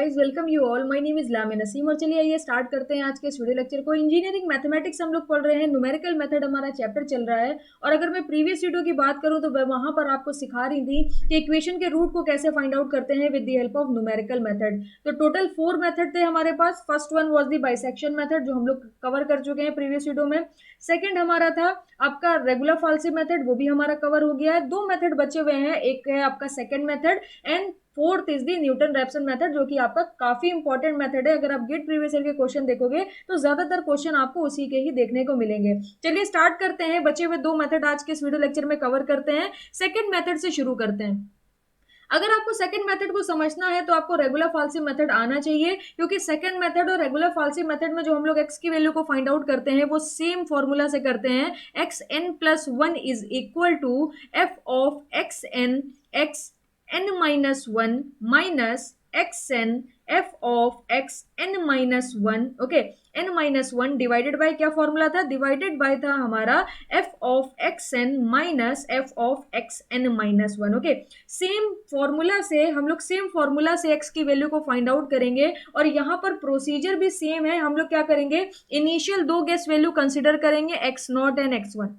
Guys, welcome you all. My name is लामी नसीम और चलिए आइए स्टार्ट करते हैं आज के स्टूडियो लेक्चर को। इंजीनियरिंग मैथमेटिक्स हम लोग पढ़ रहे हैं, न्यूमेरिकल मेथड हमारा चैप्टर चल रहा है। और अगर मैं प्रीवियस वीडियो की बात करूं तो वहां पर आपको सिखा रही थी कि इक्वेशन के रूट को कैसे फाइंड आउट करते हैं with the help of numerical method. तो टोटल 4 मेथड थे हमारे पास। First one was the bisection method जो हम लोग कवर कर चुके हैं प्रीवियस वीडियो में। सेकंड हमारा था आपका रेगुलर फाल्सी मेथड, वो भी हमारा कवर हो गया है। 2 मेथड बचे हुए हैं, एक है आपका second method and fourth is the Newton Raphson method, जो कि आपका काफी इंपॉर्टेंट मेथड है। अगर आप गेट प्रीवियस ईयर के क्वेश्चन देखोगे तो ज्यादातर क्वेश्चन आपको उसी के ही देखने को मिलेंगे। चलिए स्टार्ट करते हैं। बचे हुए 2 मेथड आज के इस वीडियो लेक्चर में कवर करते हैं। सेकंड मेथड से शुरू करते हैं। अगर आपको सेकंड मेथड को समझना है तो आपको रेगुलर फाल्सी मेथड आना चाहिए, क्योंकि सेकंड मेथड और रेगुलर फाल्सी मेथड में जो हम लोग एक्स की वैल्यू को फाइंड आउट करते हैं वो सेम फॉर्मूला से करते हैं। X n plus 1 is equal to f of x n minus 1 minus x n f of x n minus 1। Okay, n minus 1 divided by क्या फॉर्मूला था? डिवाइडेड बाय था हमारा f of x n minus f of x n minus 1। Okay, same formula से हम लोग same formula से x की value को फाइंड आउट करेंगे और यहां पर प्रोसीजर भी सेम है। हम लोग क्या करेंगे? इनिशियल 2 गेस वैल्यू कंसिडर करेंगे, x not and x one.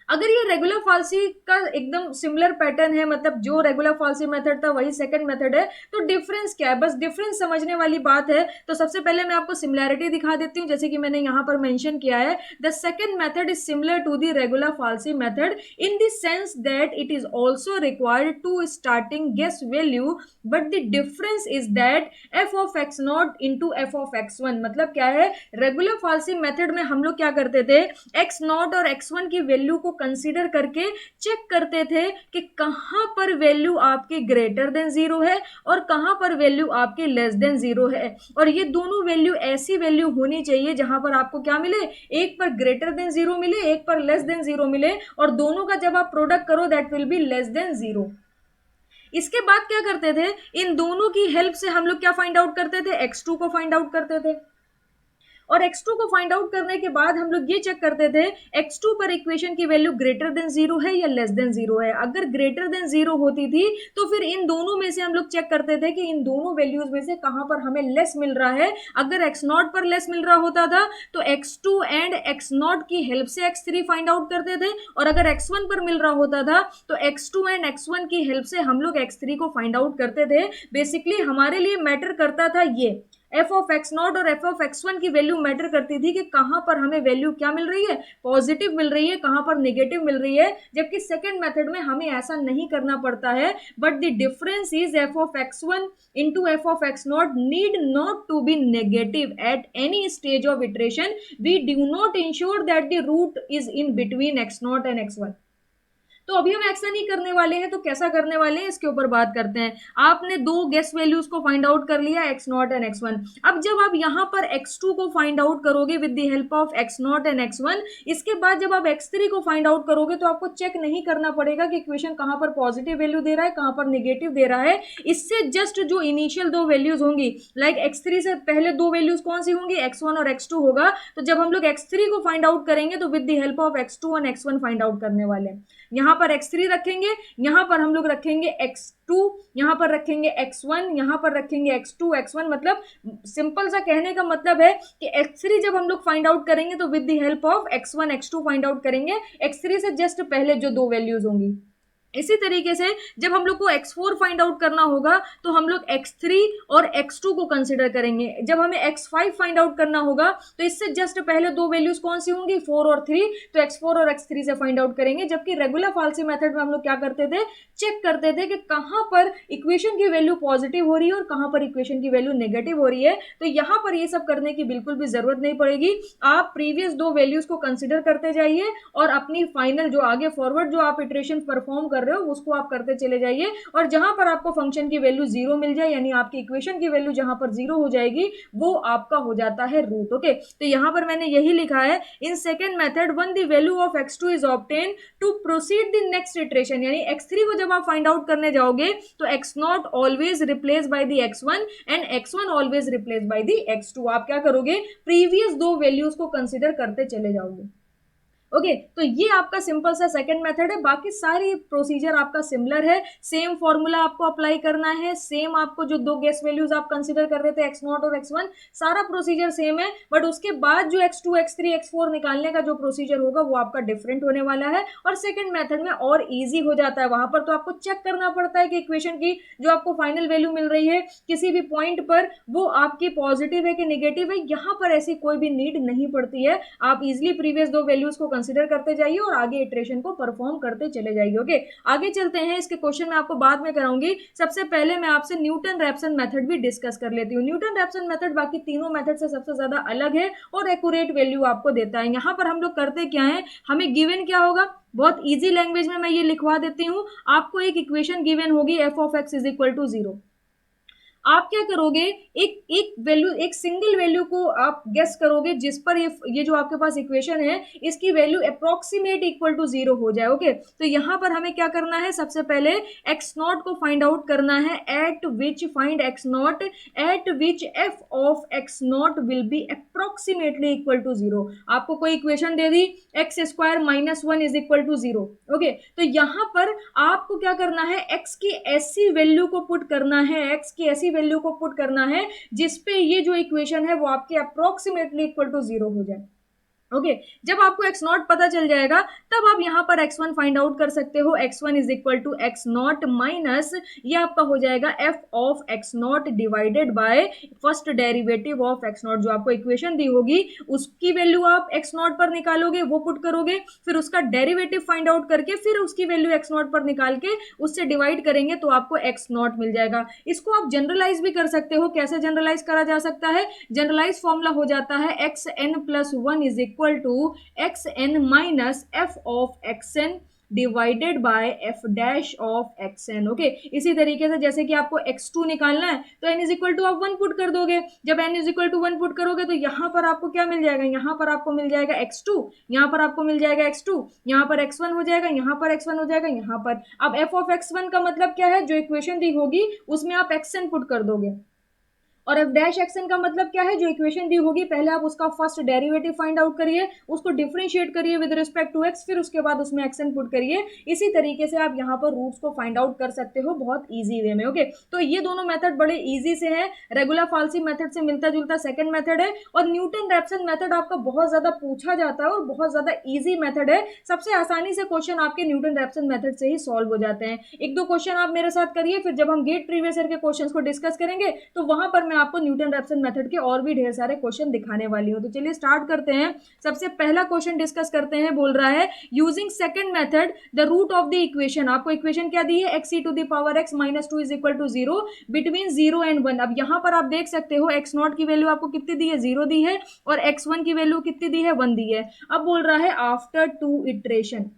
अगर ये रेगुलर फाल्सी का एकदम सिमिलर पैटर्न है, मतलब जो रेगुलर फाल्सी मेथड था वही सेकंड मेथड है, तो डिफरेंस क्या है? बस डिफरेंस समझने वाली बात है। तो सबसे पहले मैं आपको सिमिलैरिटी दिखा देती हूँ, जैसे कि मैंने यहाँ पर मेंशन किया है। The second method is similar to the regula falsi method in the sense that it is also required to starting guess value, but the difference is that F of x not into F of x one. मतलब क्या है? Regular falsi method में हम लोग क्या करते थे? X not और एक्स वन की वैल्यू को कंसीडर करके चेक करते थे कि कहां पर वैल्यू आपकी ग्रेटर देन 0 है और कहां पर वैल्यू आपकी लेस देन 0 है। और ये दोनों वैल्यू ऐसी वैल्यू होनी चाहिए जहां पर आपको क्या मिले? एक पर ग्रेटर देन 0 मिले, एक पर लेस देन 0 मिले, और दोनों का जब आप प्रोडक्ट करो that will be less than 0। इसके बाद क्या करते थे? इन दोनों की हेल्प से हम लोग क्या फाइंड आउट करते थे? x2 को फाइंड आउट करते थे। और x2 को फाइंड आउट करने के बाद हम लोग ये चेक करते थे x2 पर इक्वेशन की वैल्यू ग्रेटर देन 0 है या लेस देन 0 है। अगर ग्रेटर देन 0 होती थी तो फिर इन दोनों में से हम लोग चेक करते थे कि इन दोनों वैल्यूज में से कहां पर हमें लेस मिल रहा है। अगर x0 पर लेस मिल रहा होता था तो x2 एंड x0 की हेल्प से x3 फाइंड आउट करते थे, और अगर x1 पर मिल रहा होता था तो x2 एंड x1 की हेल्प से हम लोग x3 को फाइंड आउट करते थे। बेसिकली हमारे लिए मैटर करता था ये एफ ऑफ एक्स नॉट और एफ ऑफ एक्स वन की वैल्यू मैटर करती थी कि कहां पर हमें वैल्यू क्या मिल रही है? पॉजिटिव मिल रही है, कहां पर नेगेटिव मिल रही है। जबकि सेकंड मेथड में हमें ऐसा नहीं करना पड़ता है, but the difference is f of x one into F of x not need not to be negative at any stage of iteration. We do not ensure that the root is in between x not and x one. तो अभी हम ऐसा नहीं करने वाले हैं, तो कैसा करने वाले हैं इसके ऊपर बात करते हैं। आपने 2 गेस वैल्यूज को फाइंड आउट कर लिया, x not and x one. अब जब आप यहाँ पर x2 को फाइंड आउट करोगे with the help of x not and x one, इसके बाद जब आप x3 को फाइंड आउट करोगे तो आपको चेक नहीं करना पड़ेगा कि इक्वेशन कहां पर पॉजिटिव वैल्यू दे रहा है, कहां पर नेगेटिव दे रहा है। इससे जस्ट जो इनिशियल 2 वैल्यूज होंगी, लाइक x3 से पहले 2 वैल्यूज कौन सी होंगी? x1 और x2 होगा। तो जब हम लोग x3 को फाइंड आउट करेंगे तो with the help of x2 और x1 फाइंड आउट करने वाले हैं। यहां पर x3 रखेंगे, यहां पर हम लोग रखेंगे x2, यहां पर रखेंगे x1, यहां पर रखेंगे x2 x1। मतलब सिंपल सा कहने का मतलब है कि x3 जब हम लोग फाइंड आउट करेंगे तो with the help of x1 x2 find out करेंगे, x3 से जस्ट पहले जो 2 वैल्यूज होंगी। इसी तरीके से जब हम लोग को x4 फाइंड आउट करना होगा तो हम लोग x3 और x2 को कंसिडर करेंगे। जब हमें x5 फाइंड आउट करना होगा तो इससे जस्ट पहले 2 वैल्यूज कौन सी होंगी? 4 और 3। तो x4 और x3 से फाइंड आउट करेंगे। जबकि रेगुलर फाल्सी मेथड में हम लोग क्या करते थे? चेक करते थे कि कहां पर इक्वेशन की वैल्यू पॉजिटिव हो रही है और कहां पर इक्वेशन की वैल्यू नेगेटिव हो रही है। तो यहां पर ये सब करने की बिल्कुल भी जरूरत नहीं पड़ेगी। आप प्रीवियस 2 वैल्यूज को कंसिडर करते जाइए और अपनी फाइनल जो आगे फॉरवर्ड जो आप इटरेशन परफॉर्म कर रहे हो उसको आप करते चले जाइए। और जहां पर आपको फंक्शन की वैल्यू 0 मिल जाए, यानी आपकी इक्वेशन की वैल्यू जहां पर 0 हो जाएगी, वो आपका हो जाता है रूट। ओके, तो यहां पर मैंने यही लिखा है, in second method one the value of x2 is obtain to proceed the next iteration. यानी x3 को जब आप फाइंड आउट करने जाओगे तो x0 always replace by the x1 and x1 always replace by the x2। आप क्या करोगे? प्रीवियस 2 वैल्यूज को कंसिडर करते चले जाओगे। ओके, तो ये आपका सिंपल सा सेकंड मेथड है। बाकी सारी प्रोसीजर आपका सिमिलर है, सेम फॉर्मूला आपको अप्लाई करना है, सेम आपको जो दो गेस वैल्यूज आप कंसीडर कर रहे थे x0 और x1, सारा प्रोसीजर सेम है, बट उसके बाद जो x2 x3 x4 निकालने का जो प्रोसीजर होगा वो आपका डिफरेंट होने वाला है। और सेकंड मेथड में और इजी हो जाता है, वहां पर तो आपको चेक करना पड़ता है कि इक्वेशन की जो आपको फाइनल वैल्यू मिल रही है किसी भी पॉइंट पर वो आपकी पॉजिटिव है कि नेगेटिव है। यहाँ पर ऐसी कोई भी नीड नहीं पड़ती है, आप इजिली प्रीवियस दो वैल्यूज को कंसीडर करते जाइए और आगे इटरेशन को परफॉर्म करते चले जाइए। ओके, आगे चलते हैं, इसके क्वेश्चन मैं आपको बाद में कराऊंगी। सबसे पहले मैं आपसे न्यूटन रैप्सन मेथड भी डिस्कस कर लेती हूँ। न्यूटन रैप्सन मेथड बाकी तीनों मेथड से सबसे ज्यादा अलग है और एक्यूरेट वैल्यू आपको देता है। यहाँ पर हम लोग करते क्या है, हमें गिवन क्या होगा, बहुत इजी लैंग्वेज में मैं ये लिखवा देती हूँ आपको। एक इक्वेशन गिवन होगी f of x is equal to 0। आप क्या करोगे, एक एक वैल्यू, एक सिंगल वैल्यू को आप गेस करोगे जिस पर ये जो आपके पास इक्वेशन है इसकी वैल्यू अप्रोक्सीमेट इक्वल टू 0 हो जाए। ओके, तो यहां पर हमें क्या करना है, सबसे पहले एक्स नॉट को फाइंड आउट करना है, at which find x not at which f of x not will be approximately equal to 0। आपको कोई इक्वेशन दे दी x square minus 1 is equal to 0। Okay, तो यहां पर आपको क्या करना है, एक्स की ऐसी वैल्यू को पुट करना है, एक्स की ऐसी वैल्यू को पुट करना है जिसपे ये जो इक्वेशन है वो आपके अप्रोक्सीमेटली इक्वल टू 0 हो जाए। ओके, जब आपको एक्स नॉट पता चल जाएगा तब आप यहां पर एक्स वन फाइंड आउट कर सकते हो। X one is equal to x not minus ये आपका हो जाएगा f of x not divided by first derivative of x not. जो आपको इक्वेशन दी होगी उसकी वैल्यू आप एक्स नॉट पर निकालोगे, वो पुट करोगे, फिर उसका डेरिवेटिव फाइंड आउट करके फिर उसकी वैल्यू एक्स नॉट पर निकाल के उससे डिवाइड करेंगे तो आपको एक्स नॉट मिल जाएगा। इसको आप जनरलाइज भी कर सकते हो। कैसे जनरलाइज करा जा सकता है, जनरलाइज फॉर्मूला हो जाता है x n plus 1 is equal to x n minus f of x n divided by f dash of x n. Okay, इसी तरीके से जैसे कि आपको x2 निकालना है तो n इज इक्वल टू आप 1 पुट कर दोगे। जब n is equal to 1 put करोगे तो यहां पर आपको क्या मिल जाएगा, यहां पर आपको मिल जाएगा x2, यहां पर आपको मिल जाएगा x2, यहां पर x1 हो जाएगा, यहां पर x1 हो जाएगा, यहां पर। अब f ऑफ x1 का मतलब क्या है, जो इक्वेशन दी होगी उसमें आप xn पुट कर दोगे, और एफ डैश एक्सन का मतलब क्या है, जो इक्वेशन दी होगी पहले आप उसका फर्स्ट डेरिवेटिव फाइंड आउट करिए, उसको डिफरेंशिएट करिए विद रिस्पेक्ट टू एक्स, फिर उसके बाद उसमें एक्सन पुट करिए। इसी तरीके से आप यहाँ पर रूट्स को फाइंड आउट कर सकते हो बहुत इजी वे में। ओके, तो ये दोनों मेथड बड़े इजी से हैं, रेगुलर फाल्सी मेथड से मिलता जुलता सेकंड मेथड है, और न्यूटन रैप्सन मेथड आपका बहुत ज्यादा पूछा जाता है और बहुत ज्यादा इजी मेथड है। सबसे आसानी से क्वेश्चन आपके न्यूटन रैप्सन मेथड से ही सॉल्व हो जाते हैं। एक दो क्वेश्चन आप मेरे साथ करिए, फिर जब हम गेट प्रीवियस ईयर के क्वेश्चंस को डिस्कस करेंगे तो वहां पर मैं आपको न्यूटन रैप्सन मेथड के और भी ढेर सारे क्वेश्चन दिखाने वाली हूं। तो चलिए स्टार्ट करते हैं। सबसे पहला क्वेश्चन डिस्कस करते हैं, बोल रहा है using second method the root of the equation. आपको इक्वेशन क्या दी है, x e to the power x minus 2 is equal to 0 between 0 and 1। अब यहां पर आप देख सकते हो एक्स नॉट की वैल्यू आपको कितनी दी है, 0 दी है, और एक्स वन की वैल्यू कितनी दी है, 1 दी है। अब बोल रहा है आफ्टर 2 इटरेशन,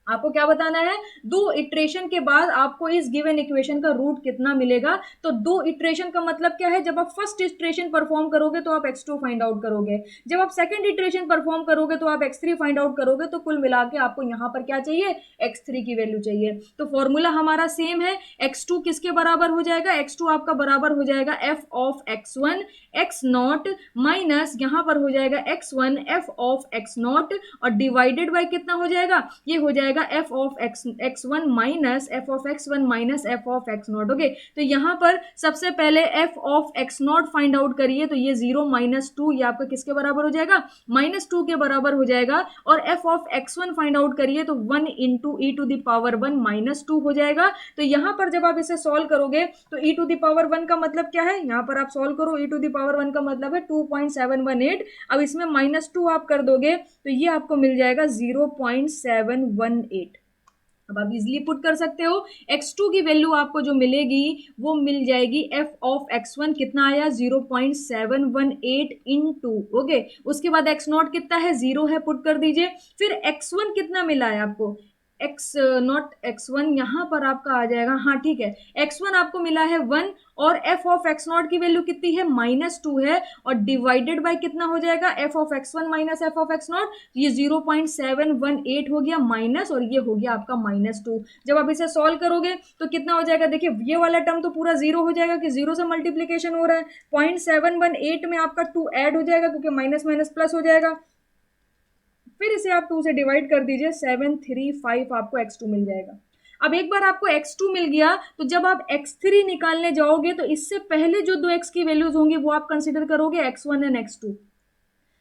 आपको क्या बताना है, दो इटरेशन के बाद आपको इस गिवन इक्वेशन का रूट कितना मिलेगा। तो दो इटरेशन का मतलब क्या है, जब आप फर्स्ट इटरेशन परफॉर्म करोगे तो आप x2 फाइंड आउट करोगे, जब आप सेकंड इटरेशन परफॉर्म करोगे तो आप x3 फाइंड आउट करोगे, तो कुल मिला के आपको यहां पर क्या चाहिए, x3 की वैल्यू चाहिए। तो फॉर्मूला हमारा सेम है, x2 किसके बराबर हो जाएगा, x2 आपका बराबर हो जाएगा f of x1 x not minus यहां पर हो जाएगा x1 f of x not, और डिवाइडेड बाय कितना हो जाएगा, ये हो जाएगा f of x1 minus f of x1 minus f of x not. Okay, तो यहां पर सबसे पहले f of x not find out करिए, तो ये 0 माइनस 2 ये आपका किसके बराबर हो जाएगा, माइनस 2 के बराबर हो जाएगा। और f of x1 find out करिए तो 1 into e to the power 1 minus 2 हो जाएगा। तो यहां पर जब आप इसे सॉल्व करोगे तो e टू द पावर 1 का मतलब क्या है, यहां पर आप सॉल्व करो, e टू द पावर 1 का मतलब है 2.718। अब इसमें माइनस 2 आप कर दोगे तो ये आपको मिल जाएगा 0.718। अब आप इजिली पुट कर सकते हो, x2 की वैल्यू आपको जो मिलेगी वो मिल जाएगी f ऑफ x1 कितना आया 0.718 इंटू, ओके, उसके बाद x नॉट कितना है, 0 है, पुट कर दीजिए। फिर x1 कितना मिला है आपको, एक्स नॉट x1 यहां पर आपका आ जाएगा, हाँ ठीक है, x1 आपको मिला है 1, और f ऑफ x नॉट की वैल्यू कितनी है, माइनस 2 है, और डिवाइडेड बाय कितना हो जाएगा, f of x1 minus f of x not, ये 0.718 हो गया माइनस, और ये हो गया आपका माइनस 2। जब आप इसे सॉल्व करोगे तो कितना हो जाएगा, देखिए ये वाला टर्म तो पूरा 0 हो जाएगा कि 0 से मल्टीप्लीकेशन हो रहा है, 0.718 में आपका 2 ऐड हो जाएगा क्योंकि माइनस माइनस प्लस हो जाएगा। फिर इसे आप 2 से डिवाइड कर दीजिए, 735 आपको x2 मिल जाएगा। अब एक बार आपको x2 मिल गया तो जब आप x3 निकालने जाओगे तो इससे पहले जो दो x की वैल्यूज होंगी वो आप कंसिडर करोगे x1 एंड x2।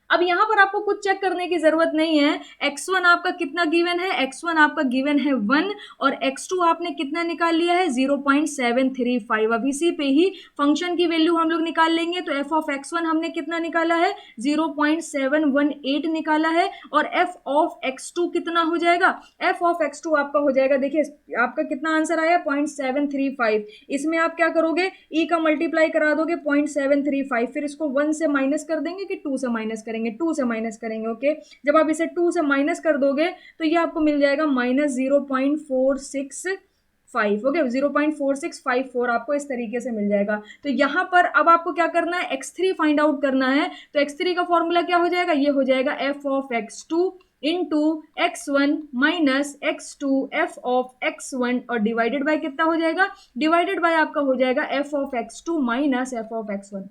अब यहां पर आपको कुछ चेक करने की जरूरत नहीं है। x1 आपका कितना गिवन है, x1 आपका गिवन है 1 और x2 आपने कितना निकाल लिया है 0.735। अब इसी पे ही फंक्शन की वैल्यू हम लोग निकाल लेंगे। तो f ऑफ x1 हमने कितना निकाला है 0.718 निकाला है और f ऑफ x2 कितना हो जाएगा, f ऑफ x2 आपका हो जाएगा, देखिए आपका कितना आंसर आया 0.735। इसमें आप क्या करोगे, e का मल्टीप्लाई करा दोगे 0.735, फिर इसको 1 से माइनस कर देंगे कि 2 से माइनस करेंगे, 2 से माइनस करेंगे। ओके, जब आप इसे 2 से माइनस कर दोगे तो ये आपको मिल जाएगा -0.465। ओके, 0.4654 आपको इस तरीके से मिल जाएगा। तो यहां पर अब आपको क्या करना है, x3 फाइंड आउट करना है। तो x3 का फॉर्मूला क्या हो जाएगा, ये हो जाएगा f of x2 into x1 minus x2 f of x1 और डिवाइडेड बाय कितना हो जाएगा, डिवाइडेड बाय आपका हो जाएगा f of x2 minus f of x1।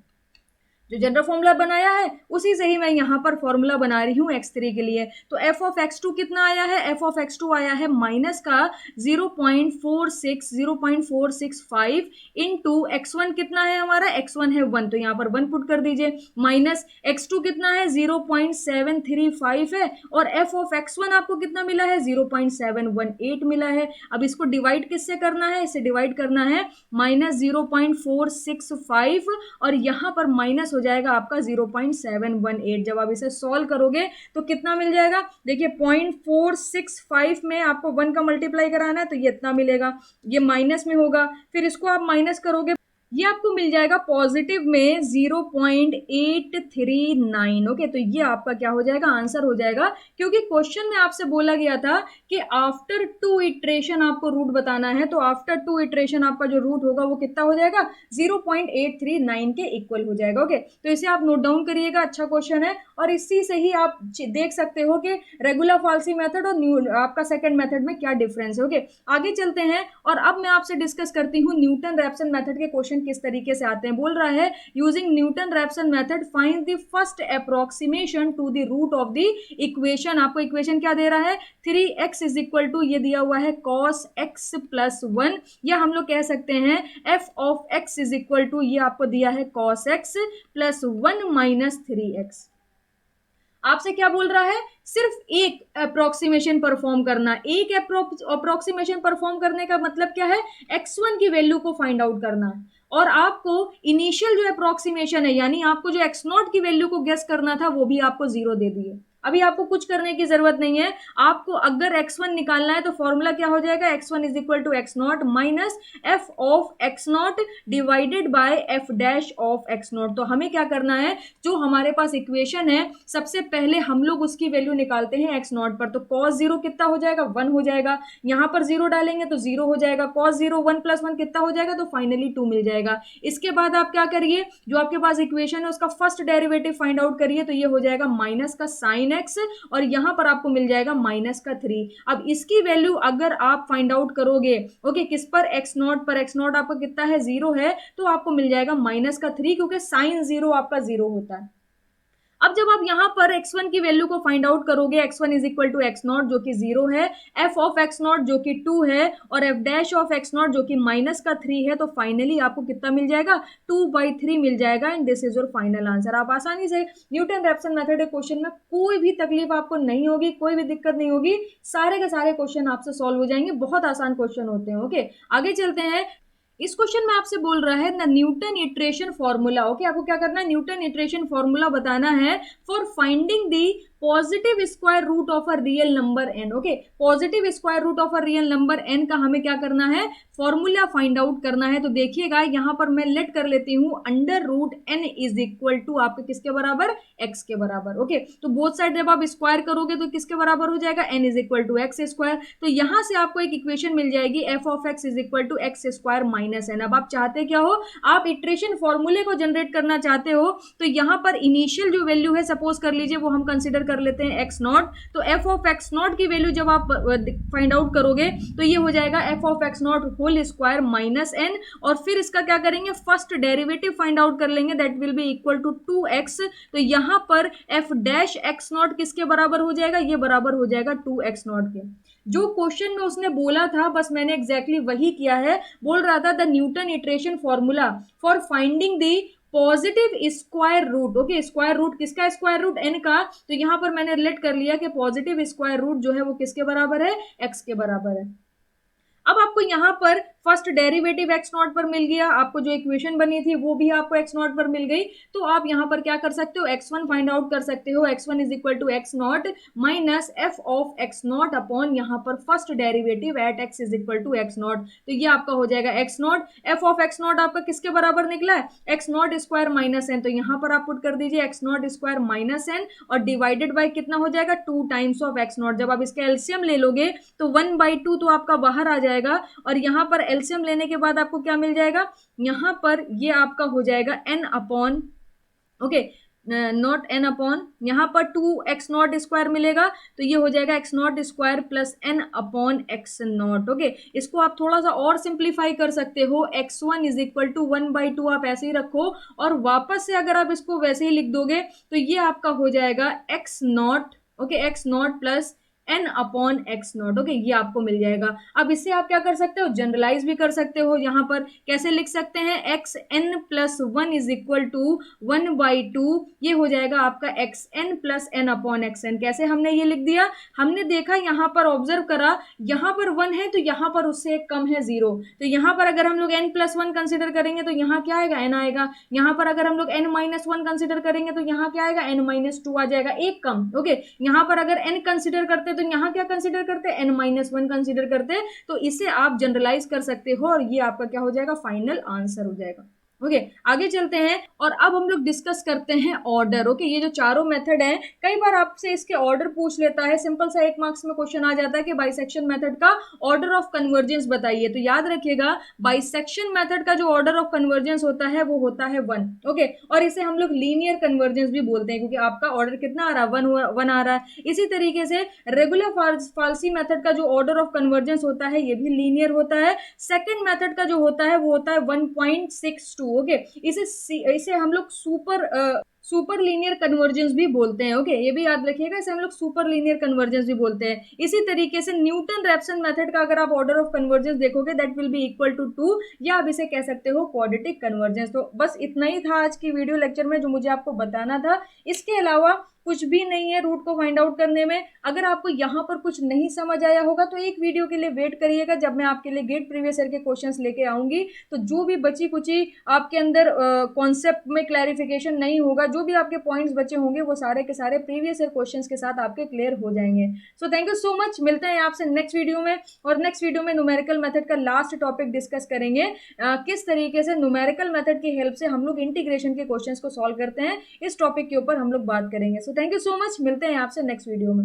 जो जनरल फॉर्मूला बनाया है उसी से ही मैं यहाँ पर फॉर्मूला बना रही हूँ x3 के लिए। तो f ऑफ x2 कितना आया है, f ऑफ x2 आया है माइनस का 0.465 इंटू x1 कितना है हमारा, x1 है 1, तो यहाँ पर 1 पुट कर दीजिए, माइनस x2 कितना है 0.735 है और f ऑफ x1 आपको कितना मिला है 0.718 मिला है। अब इसको डिवाइड किससे करना है, इसे डिवाइड करना है -0.465 और यहाँ पर माइनस हो जाएगा आपका 0.718। जब आप इसे सॉल्व करोगे तो कितना मिल जाएगा, देखिए 0.465 में आपको 1 का मल्टीप्लाई कराना है तो ये इतना मिलेगा, ये माइनस में होगा, फिर इसको आप माइनस करोगे, ये आपको मिल जाएगा पॉजिटिव में 0.839। ओके, तो ये आपका क्या हो जाएगा, आंसर हो जाएगा, क्योंकि क्वेश्चन में आपसे बोला गया था कि आफ्टर 2 इटरेशन आपको रूट बताना है। तो आफ्टर 2 इटरेशन आपका जो रूट होगा वो कितना हो जाएगा 0.839 के इक्वल हो जाएगा। ओके, तो इसे आप नोट डाउन करिएगा, अच्छा क्वेश्चन है और इसी से ही आप देख सकते हो कि रेगुलर फॉल्सी मेथड और आपका सेकंड मेथड में क्या डिफरेंस है। ओके, आगे चलते हैं और अब मैं आपसे डिस्कस करती हूँ न्यूटन रैप्सन मेथड के क्वेश्चन किस तरीके से आते हैं। बोल रहा है using Newton Raphson method find the first approximation to the root of the equation. आपको इक्वेशन क्या दे रहा है 3x इज इक्वल टू, ये दिया हुआ है cos x प्लस 1, या हम लोग कह सकते हैं f of x is equal to, ये आपको दिया है cos x plus 1 minus 3x। आपसे क्या बोल रहा है, सिर्फ एक अप्रोक्सीमेशन परफॉर्म करना। एक अप्रोक्सीमेशन परफॉर्म करने का मतलब क्या है, x1 की वैल्यू को फाइंड आउट करना है और आपको इनिशियल जो अप्रोक्सीमेशन है यानी आपको जो x0 की वैल्यू को गेस करना था वो भी आपको 0 दे दिए। अभी आपको कुछ करने की जरूरत नहीं है, आपको अगर x1 निकालना है तो फॉर्मूला क्या हो जाएगा, x1 is equal to x0 minus f of x0 divided by f dash of x0। तो हमें क्या करना है, जो हमारे पास इक्वेशन है सबसे पहले हम लोग उसकी वैल्यू निकालते हैं x0 पर। तो cos 0 कितना हो जाएगा 1 हो जाएगा, यहाँ पर 0 डालेंगे तो 0 हो जाएगा, cos 0 1 प्लस 1 कितना हो जाएगा, तो फाइनली 2 मिल जाएगा। इसके बाद आप क्या करिए, जो आपके पास इक्वेशन है उसका फर्स्ट डेरिवेटिव फाइंड आउट करिए, तो ये हो जाएगा माइनस का साइन x और यहां पर आपको मिल जाएगा माइनस का 3। अब इसकी वैल्यू अगर आप फाइंड आउट करोगे ओके किस पर, x0 पर, x0 आपका कितना है 0 है, तो आपको मिल जाएगा माइनस का 3 क्योंकि साइन 0 आपका 0 होता है। अब जब आप यहां पर x1 की वैल्यू को फाइंड आउट करोगे, x1 is equal to x0 जो कि 0 है, f ऑफ x0 जो कि 2 है और f डैश ऑफ x0 जो कि माइनस का 3 है, तो फाइनली आपको कितना मिल जाएगा 2/3 मिल जाएगा and this is your final answer. आप आसानी से न्यूटन रैप्सन मेथड के क्वेश्चन में कोई भी तकलीफ आपको नहीं होगी, कोई भी दिक्कत नहीं होगी, सारे के सारे क्वेश्चन आपसे सॉल्व हो जाएंगे, बहुत आसान क्वेश्चन होते हैं। ओके, आगे चलते हैं। इस क्वेश्चन में आपसे बोल रहा है ना न्यूटन इटरेशन फॉर्मूला। ओके, आपको क्या करना है, न्यूटन इटरेशन फॉर्मूला बताना है for finding the positive square root of a real number n। Okay, positive square root of a real number n का हमें क्या करना है, फॉर्मूला फाइंड आउट करना है। तो देखिएगा यहाँ पर मैं लेट कर लेती हूँ under root n is equal to आपके किसके बराबर, x के बराबर। ओके, तो बोथ साइड जब आप स्क्वायर करोगे तो किसके बराबर हो जाएगा, n is equal to x square. तो यहाँ से आपको एक इक्वेशन मिल जाएगी f of x is equal to x square minus n। अब आप चाहते क्या हो, आप इटरेशन फॉर्मूले को जनरेट करना चाहते हो, तो यहाँ पर इनिशियल जो वैल्यू है सपोज कर लीजिए वो हम कंसिडर कर लेते हैं एक्स नॉट। तो एफ ऑफ एक्स नॉट की वैल्यू जब आप फाइंड आउट करोगे तो ये हो जाएगा f of x not whole square minus n, और फिर इसका क्या करेंगे, फर्स्ट डेरिवेटिव फाइंड आउट कर लेंगे, that will be equal to 2x। तो यहां पर एफ डैश एक्स नॉट किसके बराबर हो जाएगा, ये बराबर हो जाएगा 2x नॉट के। जो क्वेश्चन में उसने बोला था बस मैंने एग्जैक्टली वही किया है। बोल रहा था the Newton iteration formula for finding the positive square root. Okay, square root किसका, स्क्वायर रूट एन का। तो यहां पर मैंने रिलेट कर लिया कि पॉजिटिव स्क्वायर रूट जो है वो किसके बराबर है, एक्स के बराबर है। अब आपको यहां पर फर्स्ट डेरिवेटिव एक्स नॉट पर मिल गया, आपको जो इक्वेशन बनी थी वो भी आपको एक्स नॉट पर मिल गई। तो आप यहां पर क्या कर सकते हो, x1 फाइंड आउट कर सकते हो। x1 is equal to x not minus f of x not upon यहां पर first derivative at x is equal to x not. तो ये आपका हो जाएगा x not, f of x not आपका किसके बराबर निकला है, x not square minus n. तो यहां पर आप पुट कर दीजिए x not square minus n और डिवाइडेड बाई कितना हो जाएगा, 2 टाइम्स ऑफ एक्स नॉट। जब आप इसका एलसीएम ले लोगे तो 1/2 तो आपका बाहर आ जाएगा, और यहां पर एलसीएम लेने के बाद आपको क्या मिल जाएगा, यहां पर ये आपका हो जाएगा n upon, okay not n upon, यहां पर 2x नॉट स्क्वायर मिलेगा, तो ये हो जाएगा x not square plus n upon x not. Okay, इसको आप थोड़ा सा और सिंप्लीफाई कर सकते हो, x1 इज इक्वल टू 1/2 आप ऐसे ही रखो, और वापस से अगर आप इसको वैसे ही लिख दोगे तो ये आपका हो जाएगा x not, okay x not plus n upon x not. Okay, ये आपको मिल जाएगा। अब इससे आप क्या कर सकते हो, जनरलाइज भी कर सकते हो। यहां पर कैसे लिख सकते हैं, x n plus 1 is equal to 1/2, ये हो जाएगा आपका x n plus n upon x n. कैसे हमने ये लिख दिया, हमने देखा यहां पर ऑब्जर्व करा, यहां पर 1 है तो यहां पर उससे एक कम है 0। तो यहां पर अगर हम लोग n प्लस 1 कंसिडर करेंगे तो यहां क्या आएगा, n आएगा। यहां पर अगर हम लोग n माइनस 1 कंसिडर करेंगे तो यहां क्या आएगा, n माइनस 2 आ जाएगा, एक कम। ओके, यहां पर अगर n कंसिडर करते तो यहां क्या कंसीडर करते हैं, n-1 कंसीडर करते हैं। तो इसे आप जनरलाइज कर सकते हो और ये आपका क्या हो जाएगा, फाइनल आंसर हो जाएगा। ओके, आगे चलते हैं और अब हम लोग डिस्कस करते हैं ऑर्डर। ओके, ये जो चारों मेथड हैं, कई बार आपसे इसके ऑर्डर पूछ लेता है, सिंपल सा 1 मार्क्स में क्वेश्चन आ जाता है कि बाइसेक्शन मेथड का ऑर्डर ऑफ कन्वर्जेंस बताइए। तो याद रखिएगा बाइसेक्शन मेथड का जो ऑर्डर ऑफ कन्वर्जेंस होता है वो होता है 1। ओके, और इसे हम लोग लीनियर कन्वर्जेंस भी बोलते हैं क्योंकि आपका ऑर्डर कितना आ रहा है, 1 आ रहा है। इसी तरीके से रेगुलर फाल्सी मेथड का जो ऑर्डर ऑफ कन्वर्जेंस होता है ये भी लीनियर होता है। सेकेंड मेथड का जो होता है वो होता है 1.62। ओके, इसे हम लोग सुपर लीनियर कन्वर्जेंस भी बोलते हैं। ओके, ये भी याद रखिएगा, इसे हम लोग सुपर लीनियर कन्वर्जेंस भी बोलते हैं। इसी तरीके से न्यूटन रैप्सन मेथड का अगर आप ऑर्डर ऑफ कन्वर्जेंस देखोगे that will be equal to 2, या आप इसे कह सकते हो क्वाड्रेटिक कन्वर्जेंस। तो बस इतना ही था आज की वीडियो लेक्चर में जो मुझे आपको बताना था। इसके अलावा कुछ भी नहीं है रूट को फाइंड आउट करने में। अगर आपको यहाँ पर कुछ नहीं समझ आया होगा तो एक वीडियो के लिए वेट करिएगा, जब मैं आपके लिए गेट प्रीवियस ईयर के क्वेश्चंस लेके आऊंगी। तो जो भी बची कुची आपके अंदर कॉन्सेप्ट में क्लैरिफिकेशन नहीं होगा, जो भी आपके पॉइंट्स बचे होंगे वो सारे के सारे प्रीवियस ईयर क्वेश्चंस के साथ आपके क्लियर हो जाएंगे। So thank you so much, मिलते हैं आपसे नेक्स्ट वीडियो में। और नेक्स्ट वीडियो में न्यूमेरिकल मेथड का लास्ट टॉपिक डिस्कस करेंगे, किस तरीके से न्यूमेरिकल मेथड की हेल्प से हम लोग इंटीग्रेशन के क्वेश्चंस को सॉल्व करते हैं, इस टॉपिक के ऊपर हम लोग बात करेंगे। So thank you so much, मिलते हैं आपसे नेक्स्ट वीडियो में।